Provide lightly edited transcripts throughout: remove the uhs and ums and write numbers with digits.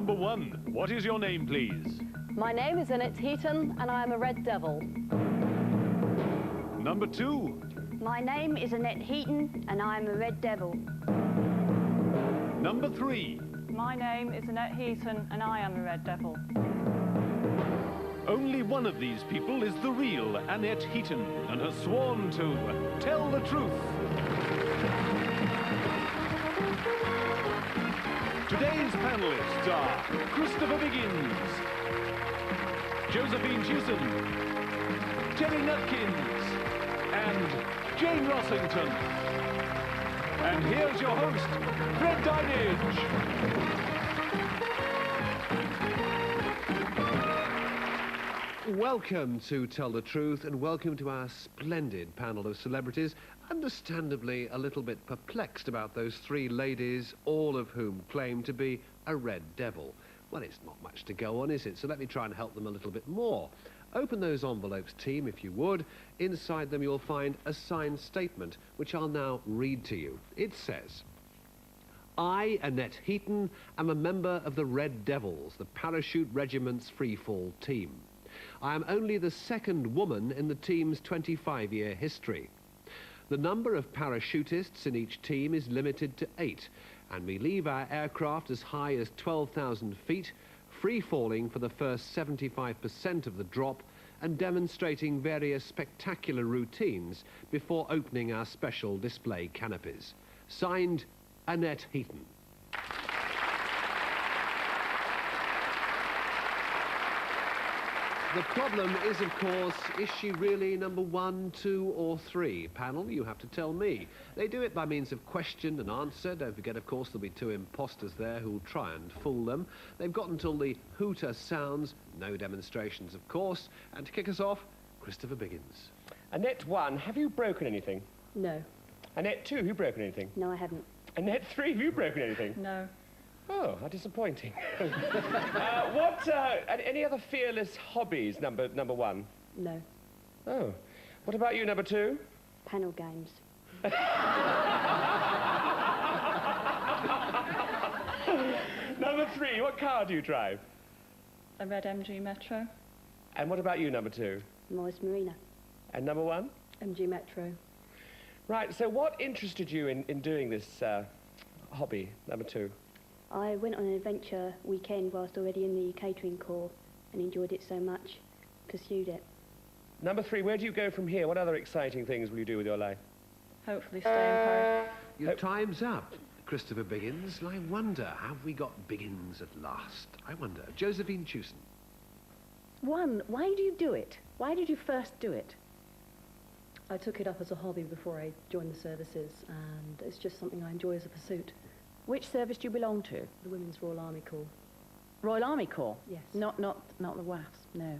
Number 1, what is your name, please? My name is Annette Heaton, and I am a Red Devil. Number 2. My name is Annette Heaton, and I am a Red Devil. Number 3. My name is Annette Heaton, and I am a Red Devil. Only one of these people is the real Annette Heaton and has sworn to tell the truth. Today's panelists are Christopher Biggins, Josephine Hewson, Terry Nutkins, and Jane Rossington. And here's your host, Fred Dinenage. Welcome to Tell the Truth, and welcome to our splendid panel of celebrities, understandably a little bit perplexed about those 3 ladies, all of whom claim to be a Red Devil. Well, it's not much to go on, is it? So let me try and help them a little bit more. Open those envelopes, team, if you would. Inside them you'll find a signed statement, which I'll now read to you. It says, I, Annette Heaton, am a member of the Red Devils, the Parachute Regiment's freefall team. I am only the 2nd woman in the team's 25-year history. The number of parachutists in each team is limited to 8, and we leave our aircraft as high as 12,000 feet, free-falling for the first 75% of the drop and demonstrating various spectacular routines before opening our special display canopies. Signed, Annette Heaton. The problem is, of course, is she really number 1, 2 or 3? Panel, you have to tell me. They do it by means of question and answer. Don't forget, of course, there'll be 2 imposters there who'll try and fool them. They've got until the hooter sounds. No demonstrations, of course. And to kick us off, Christopher Biggins. Annette 1, have you broken anything? No. Annette 2, have you broken anything? No, I haven't. Annette 3, have you broken anything? No. Oh, how disappointing. Any other fearless hobbies, number 1? No. Oh. What about you, number 2? Panel games. Number 3, what car do you drive? A red MG Metro. And what about you, number 2? Morris Marina. And number 1? MG Metro. Right, so what interested you in doing this hobby, number 2? I went on an adventure weekend whilst already in the catering corps and enjoyed it so much, pursued it. Number 3, where do you go from here? What other exciting things will you do with your life? Hopefully stay in Paris. Your time's up, Christopher Biggins. I wonder, have we got Biggins at last? I wonder. Josephine Hewson. 1, why do you do it? Why did you first do it? I took it up as a hobby before I joined the services, and it's just something I enjoy as a pursuit. Which service do you belong to? The Women's Royal Army Corps. Royal Army Corps? Yes. Not the WAFs, no.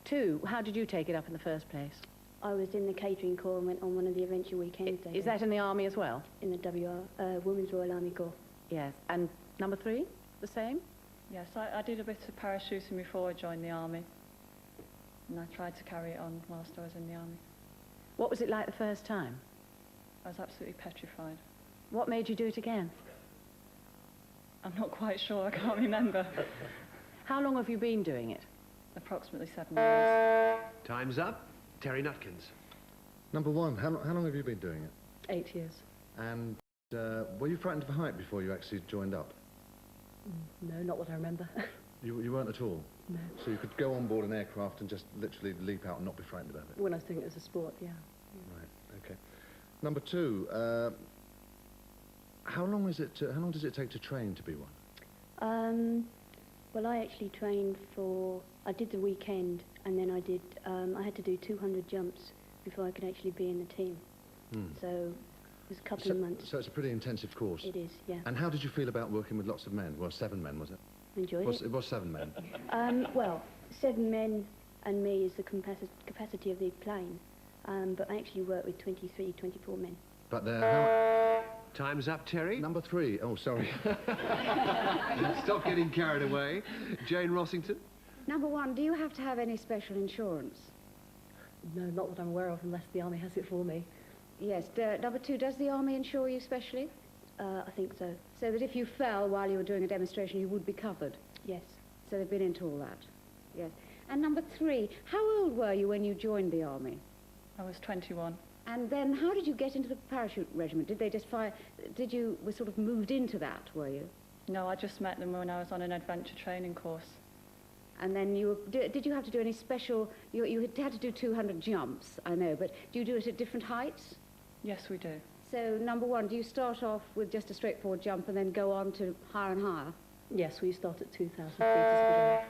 2, how did you take it up in the first place? I was in the catering corps and went on one of the adventure weekends. Is that in the army as well? In the Women's Royal Army Corps. Yes. And number 3, the same? Yes, I did a bit of parachuting before I joined the army. And I tried to carry it on whilst I was in the army. What was it like the first time? I was absolutely petrified. What made you do it again? I'm not quite sure, I can't remember. How long have you been doing it? Approximately 7 years. Time's up. Terry Nutkins. Number 1, how long have you been doing it? 8 years. And were you frightened of height before you actually joined up? No, not what I remember. You weren't at all? No. So you could go on board an aircraft and just literally leap out and not be frightened about it? When I was doing it as a sport, yeah. Right, okay. Number 2, how long does it take to train to be one? Well, I actually trained I did the weekend, and then I had to do 200 jumps before I could actually be in the team. So it was a couple of months. So it's a pretty intensive course. It is, yeah. And how did you feel about working with lots of men? Well, 7 men, was it? Enjoyed it. It was 7 men. Well, 7 men and me is the capacity of the plane, but I actually worked with 23, 24 men. But how... Time's up, Terry. Number 3. Oh, sorry. Stop getting carried away. Jane Rossington. Number 1, do you have to have any special insurance? No, not that I'm aware of, unless the Army has it for me. Yes. Number 2, does the Army insure you specially? I think so. So that if you fell while you were doing a demonstration, you would be covered? Yes. So they've been into all that? Yes. And number 3, how old were you when you joined the army? I was 21. And then how did you get into the parachute regiment? Did they just fire... were sort of moved into that, were you? No, I just met them when I was on an adventure training course. And then did you have to do any special... You had to do 200 jumps, I know, but do you do it at different heights? Yes, we do. So, number 1, do you start off with just a straightforward jump and then go on to higher and higher? Yes, we start at 2,000 feet as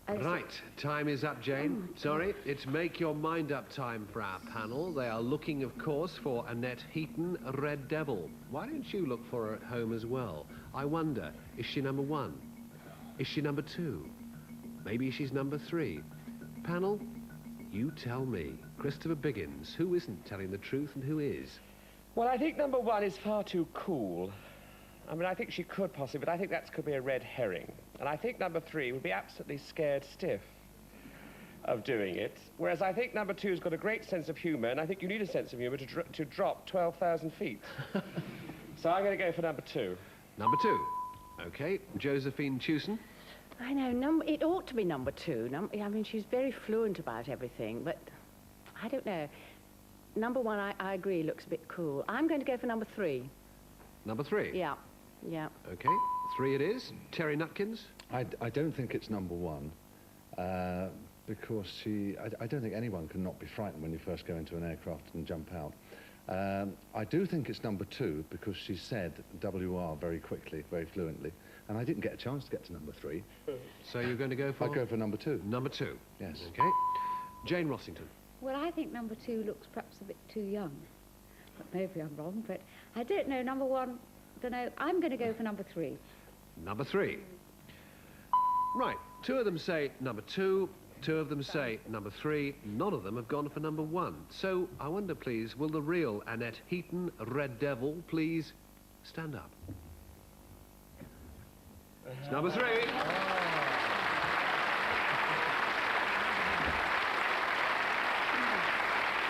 a beginner. Right, time is up, Jane. Sorry, it's make your mind up time for our panel. They are looking, of course, for Annette Heaton, Red Devil. Why don't you look for her at home as well? I wonder, is she number 1? Is she number 2? Maybe she's number 3. Panel, you tell me. Christopher Biggins, who isn't telling the truth and who is? Well, I think number 1 is far too cool. I mean, I think she could possibly, but I think that could be a red herring. And I think number 3 would be absolutely scared stiff of doing it. Whereas I think number 2 has got a great sense of humour, and I think you need a sense of humour to drop 12,000 feet. So I'm going to go for number 2. Number 2. OK, Josephine Chewson. I know, it ought to be number 2. I mean, she's very fluent about everything, but I don't know. Number 1, I agree, looks a bit cool. I'm going to go for number 3. Number 3? Yeah, yeah. OK, 3 it is. Terry Nutkins? I don't think it's number 1, because I don't think anyone can not be frightened when you first go into an aircraft and jump out. I do think it's number 2, because she said WR very quickly, very fluently, and I didn't get a chance to get to number 3. So you're going to go for? I'll go for number 2. Number 2? Yes. OK. Jane Rossington? Well, I think number 2 looks perhaps a bit too young. But maybe I'm wrong, but I don't know. Number 1, don't know. I'm going to go for number 3. Number 3. Right, 2 of them say number 2, 2 of them say number 3, none of them have gone for number 1. So, I wonder, please, will the real Annette Heaton, Red Devil, please stand up? It's number 3.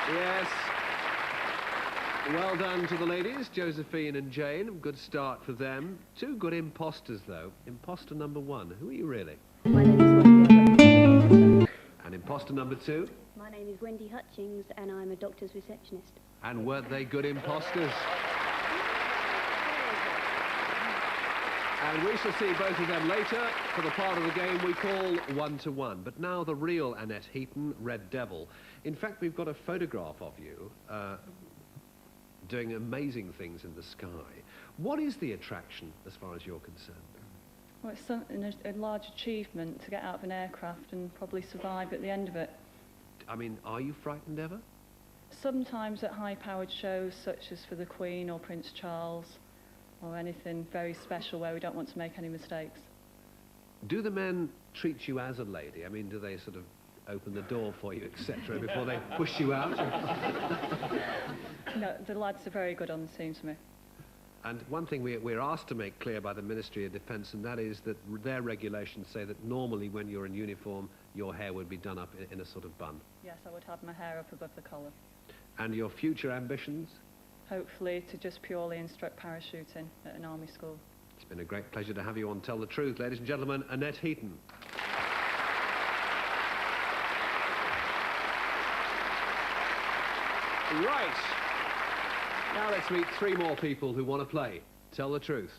Yes. Well done to the ladies, Josephine and Jane. Good start for them. 2 good imposters, though. Imposter number 1. Who are you really? My name is Wendy. And imposter number 2? My name is Wendy Hutchings, and I'm a doctor's receptionist. And weren't they good imposters? And we shall see both of them later for the part of the game we call 1-to-1. But now the real Annette Heaton, Red Devil. In fact, we've got a photograph of you doing amazing things in the sky. What is the attraction as far as you're concerned? Well, it's something, a large achievement to get out of an aircraft and probably survive at the end of it. I mean, are you frightened ever? Sometimes at high-powered shows, such as for the Queen or Prince Charles, or anything very special where we don't want to make any mistakes. Do the men treat you as a lady? I mean, do they sort of open the door for you, etc., before they push you out? No, the lads are very good on the team to me. And one thing we're asked to make clear by the Ministry of Defence, and that is that their regulations say that normally when you're in uniform, your hair would be done up in a sort of bun. Yes, I would have my hair up above the collar. And your future ambitions? Hopefully to just purely instruct parachuting at an army school. It's been a great pleasure to have you on Tell the Truth, ladies and gentlemen, Annette Heaton. Right. Now let's meet 3 more people who want to play Tell the Truth.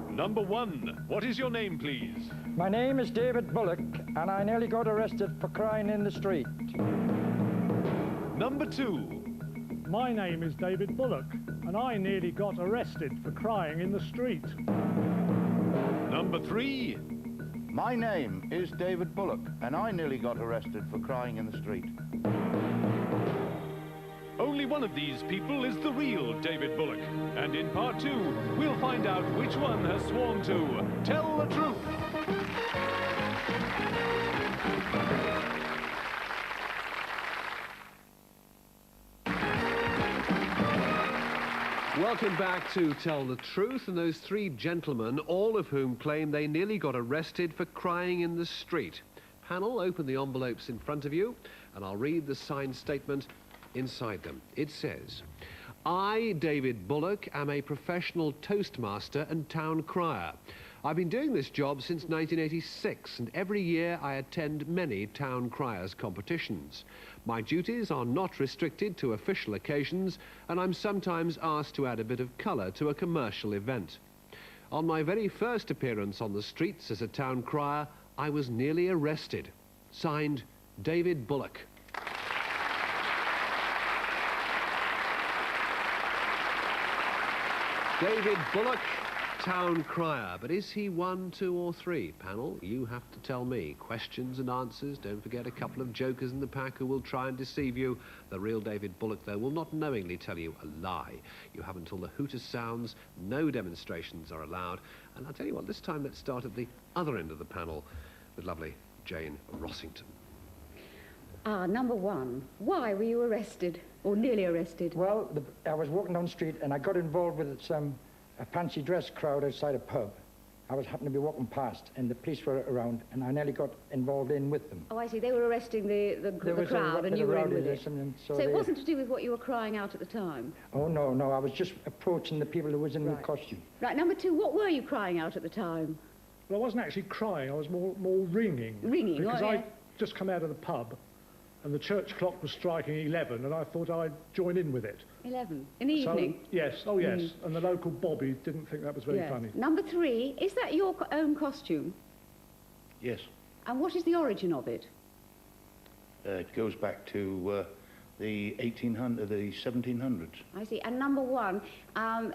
Number 1, what is your name, please? My name is David Bullock, and I nearly got arrested for crying in the street. Number 2. My name is David Bullock, and I nearly got arrested for crying in the street. Number 3. My name is David Bullock, and I nearly got arrested for crying in the street. Only one of these people is the real David Bullock, and in part 2, we'll find out which one has sworn to tell the truth. Welcome back to Tell the Truth, and those 3 gentlemen, all of whom claim they nearly got arrested for crying in the street. Panel, open the envelopes in front of you, and I'll read the signed statement inside them. It says, I, David Bullock, am a professional toastmaster and town crier. I've been doing this job since 1986, and every year I attend many town criers competitions. My duties are not restricted to official occasions, and I'm sometimes asked to add a bit of colour to a commercial event. On my very first appearance on the streets as a town crier, I was nearly arrested. Signed, David Bullock. David Bullock, town crier. But is he 1, 2 or 3? Panel, you have to tell me. Questions and answers. Don't forget a couple of jokers in the pack who will try and deceive you. The real David Bullock, though, will not knowingly tell you a lie. You have until the hooter sounds. No demonstrations are allowed. And I'll tell you what, this time let's start at the other end of the panel with lovely Jane Rossington. Number 1, why were you arrested, or nearly arrested? Well, I was walking down the street and I got involved with a fancy dress crowd outside a pub. I was happened to be walking past and the police were around and I nearly got involved in with them. Oh, I see. They were arresting the crowd and you were in with it. So it wasn't to do with what you were crying out at the time? Oh, no. I was just approaching the people who was in the costume. Right. Number 2, what were you crying out at the time? Well, I wasn't actually crying. I was more ringing. Ringing, because yeah. I'd just come out of the pub and the church clock was striking 11 and I thought I'd join in with it. 11? In the evening? So, yes, oh yes. And the local bobby didn't think that was very funny. Number 3, is that your own costume? Yes. And what is the origin of it? It goes back to the 1700s. I see. And number 1,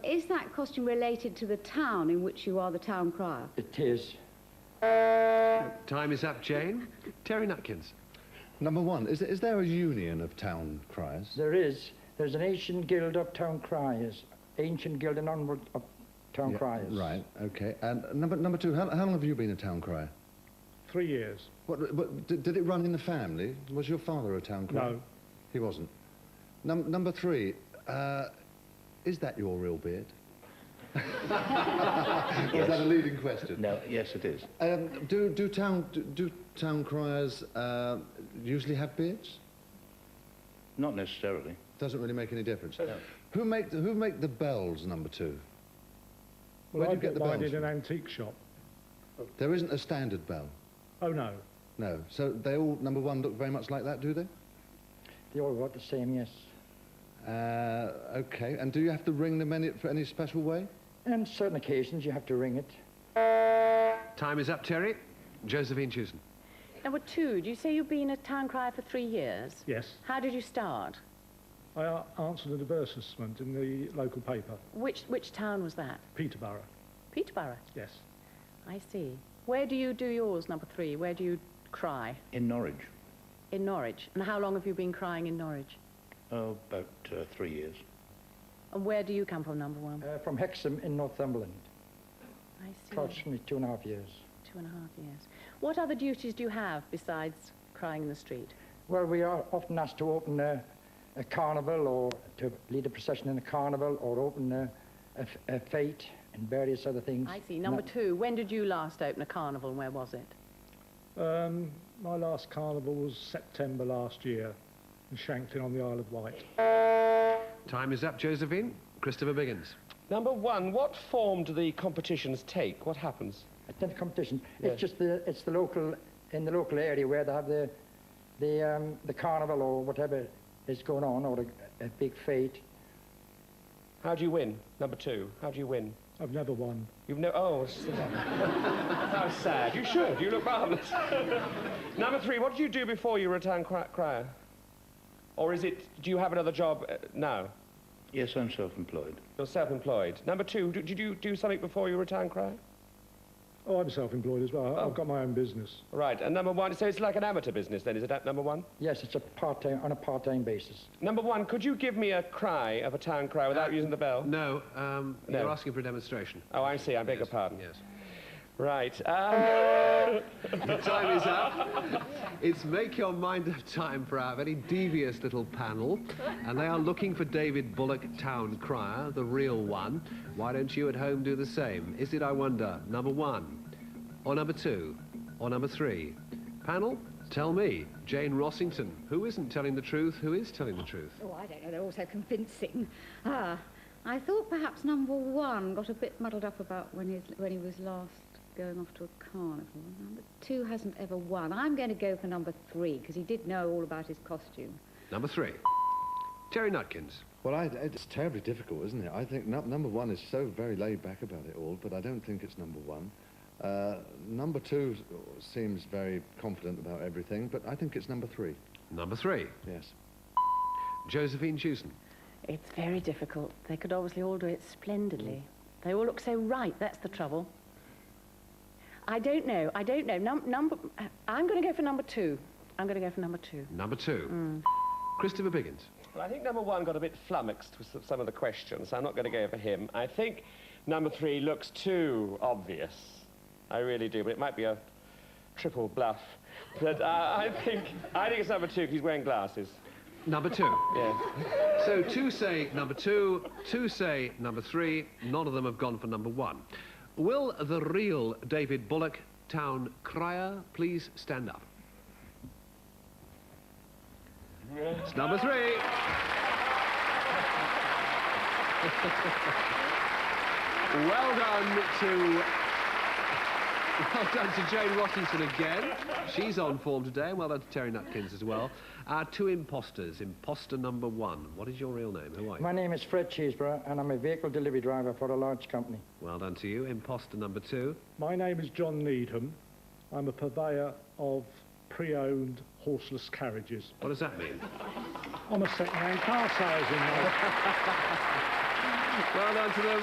is that costume related to the town in which you are the town crier? It is. Time is up, Jane. Terry Nutkins. Number 1, is there a union of town criers? There is. There's an ancient guild of town criers. Ancient guild and onward of town criers. Right, okay. And number 2, how long have you been a town crier? 3 years. What, did it run in the family? Was your father a town crier? No. He wasn't. Number 3, is that your real beard? Yes. Was that a leading question? No, yes, it is. Do town criers usually have beards? Not necessarily. Doesn't really make any difference. No. Who make the bells, number 2? Well, Where do I you get the mine bells in from? an antique shop. There isn't a standard bell? Oh, no. No. So they all, number 1, look very much like that, do they? They all got the same, yes. Okay. And do you have to ring them for any special way? On certain occasions you have to ring it. Time is up, Terry. Josephine Chewson. Number 2, do you say you've been a town crier for 3 years? Yes. How did you start? I answered an advertisement in the local paper. Which town was that? Peterborough. Peterborough? Yes. I see. Where do you do yours, number 3? Where do you cry? In Norwich. In Norwich. And how long have you been crying in Norwich? Oh, about 3 years. And where do you come from, number 1? From Hexham in Northumberland. I see. Approximately 2.5 years. 2.5 years. What other duties do you have besides crying in the street? Well, we are often asked to open a carnival or to lead a procession in a carnival or open a fete and various other things. I see. Number 2, when did you last open a carnival and where was it? My last carnival was September last year in Shankton on the Isle of Wight. Time is up, Josephine. Christopher Biggins. Number 1, what form do the competitions take? What happens? At the competition, Yes. it's just the local area where they have the carnival or whatever is going on, or a big fete. How do you win? Number 2, how do you win? I've never won. You've no... Oh, how sad. You should. You look marvellous. Number 3, what did you do before you were a town crier? Or do you have another job now? Yes, I'm self-employed. You're self-employed. Number 2, did you do something before you were a town crier? Oh, I'm self-employed as well. Oh. I've got my own business. Right, and number 1, so it's like an amateur business then, is it that number 1? Yes, it's on a part-time basis. Number 1, could you give me a cry of a town crier without using the bell? No, you're asking for a demonstration. Oh, I see, I beg your pardon. Yes. Right. The time is up. It's make your mind up time for our very devious little panel, and they are looking for David Bullock, town crier, the real one. Why don't you at home do the same? Is it, I wonder, number 1, or number 2, or number 3? Panel, Tell me, Jane Rossington, who isn't telling the truth, who is telling the truth? Oh, I don't know, they're all so convincing. I thought perhaps number 1 got a bit muddled up about when he was last going off to a carnival. Number 2 hasn't ever won. I'm going to go for number 3, because he did know all about his costume. Number 3. Terry Nutkins. Well, it's terribly difficult, isn't it? I think number 1 is so very laid back about it all, but I don't think it's number 1. Number 2 seems very confident about everything, but I think it's number 3. Number 3. Yes. Josephine Jewson. It's very difficult. They could obviously all do it splendidly. They all look so right, that's the trouble. I don't know. I'm going to go for number 2. Number 2. Christopher Biggins. Well, I think number 1 got a bit flummoxed with some of the questions, so I'm not going to go for him. I think number 3 looks too obvious. I really do, but it might be a triple bluff. But I think it's number 2, because he's wearing glasses. Number 2. Yeah. So 2 say number 2, 2 say number 3. None of them have gone for number 1. Will the real David Bullock, town crier, please stand up? It's number 3. Well done to Jane Rossington again. She's on form today, and well done to Terry Nutkins as well. Our 2 imposters. Imposter number 1. What is your real name? Who are you? My name is Fred Cheeseborough, and I'm a vehicle delivery driver for a large company. Well done to you. Imposter number 2. My name is John Needham. I'm a purveyor of pre-owned horseless carriages. What does that mean? I'm a second-hand car salesman. Well done to them.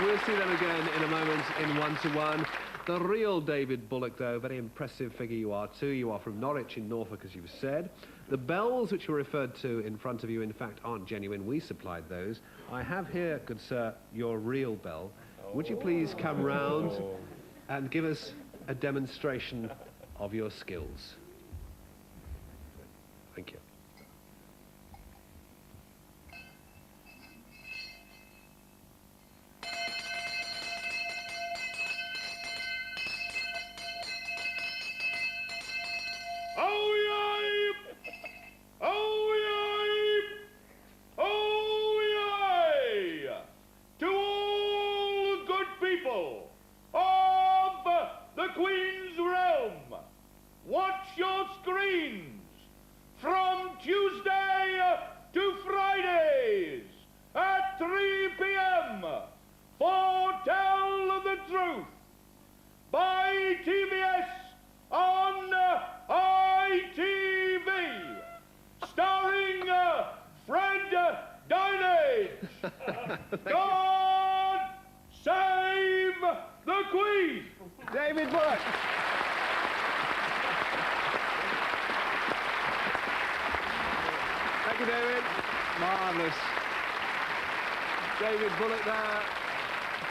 We'll see them again in a moment in 1 to 1. The real David Bullock, though, very impressive figure you are too. You are from Norwich in Norfolk, as you've said. The bells which were referred to in front of you, in fact, aren't genuine. We supplied those. I have here, good sir, your real bell. Would you please come round and give us a demonstration of your skills? Thank you. Watch your screens from Tuesday to Fridays at 3 p.m. for Tell the Truth by TVS on ITV, starring Fred Dinenage. God save the Queen! David Bullock. Thank you, David. Marvellous. David Bullock there.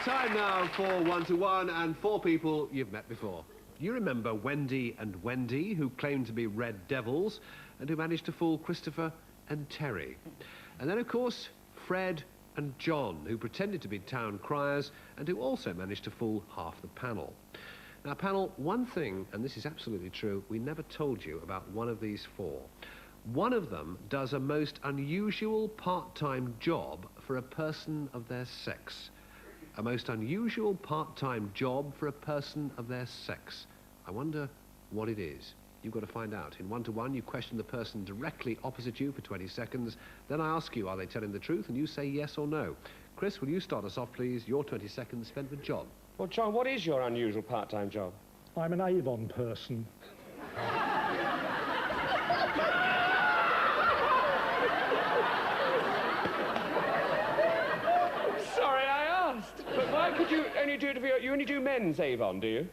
Time now for 1 to 1, and 4 people you've met before. You remember Wendy and Wendy, who claimed to be red devils and who managed to fool Christopher and Terry. And then, of course, Fred and John, who pretended to be town criers and who also managed to fool half the panel. Now, panel, one thing, and this is absolutely true, we never told you about one of these 4. One of them does a most unusual part-time job for a person of their sex. A most unusual part-time job for a person of their sex. I wonder what it is. You've got to find out. In 1 to 1, you question the person directly opposite you for 20 seconds. Then I ask you, are they telling the truth? And you say yes or no. Chris, will you start us off, please? Your 20 seconds spent with John. Well, John, what is your unusual part-time job? I'm an Avon person. Sorry, I asked. But why could you only do it for you only do men's Avon, do you?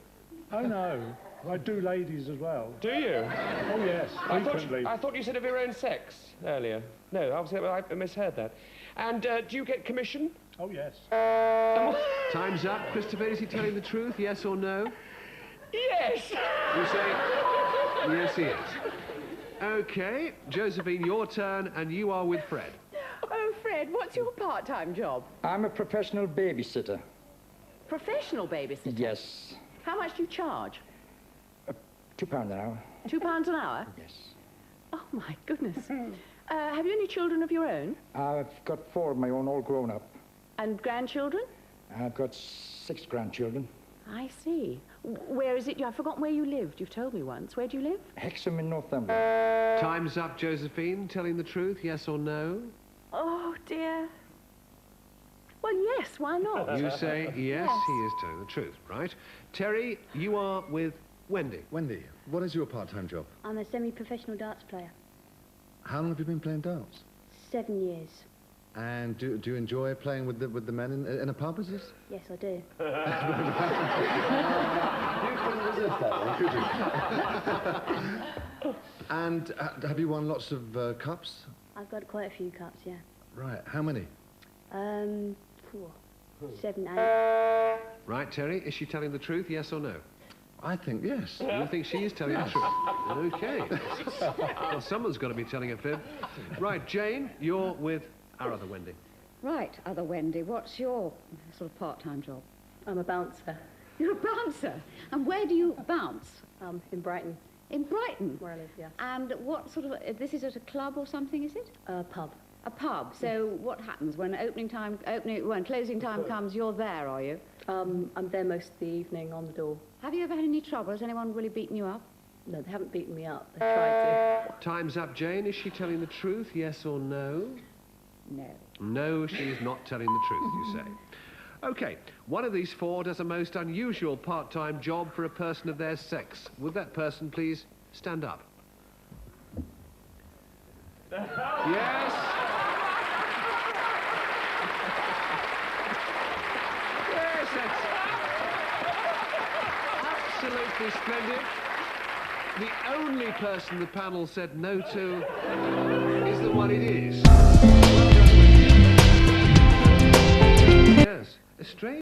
Oh, no. I do ladies as well. Do you? Oh, yes, frequently. I thought you said of your own sex earlier. No, obviously I misheard that. And do you get commission? Oh, yes. Time's up. Christopher, is he telling the truth, yes or no? Yes! You say, yes, he is. OK, Josephine, your turn, and you are with Fred. Oh, Fred, what's your part-time job? I'm a professional babysitter. Professional babysitter? Yes. How much do you charge? £2 an hour. £2 an hour? Yes. Oh, my goodness. Have you any children of your own? I've got 4 of my own, all grown up. And grandchildren? I've got 6 grandchildren. I see. Where is it? I've forgotten where you lived. You've told me once. Where do you live? Hexham in Northumberland. Time's up, Josephine. Telling the truth, yes or no? Oh, dear. Well, yes, why not? You say yes, he is telling the truth, right? Terry, you are with Wendy. Wendy, what is your part-time job? I'm a semi-professional darts player. How long have you been playing darts? 7 years. And do you enjoy playing with the men in a pub, is this? Yes, I do. You couldn't resist that one, could you? And have you won lots of cups? I've got quite a few cups, yeah. Right, how many? 7, 8. Right, Terry, is she telling the truth, yes or no? I think yes. You think she is telling the truth? Okay. Well, someone's got to be telling a fib. Right, Jane, you're with our other Wendy. Right, other Wendy, what's your sort of part-time job? I'm a bouncer. You're a bouncer? And where do you bounce? In Brighton. In Brighton? Where I live, yes. And what sort of, this is at a club or something, is it? A pub. A pub. So what happens when when closing time comes, you're there, are you? I'm there most of the evening on the door. Have you ever had any trouble? Has anyone really beaten you up? No, they haven't beaten me up. They tried to. Time's up, Jane. Is she telling the truth, yes or no? No. No, she's not telling the truth, you say. OK, one of these 4 does a most unusual part-time job for a person of their sex. Would that person please stand up? Yes! Yes, that's absolutely splendid. The only person the panel said no to is the one it is. Yes, a strange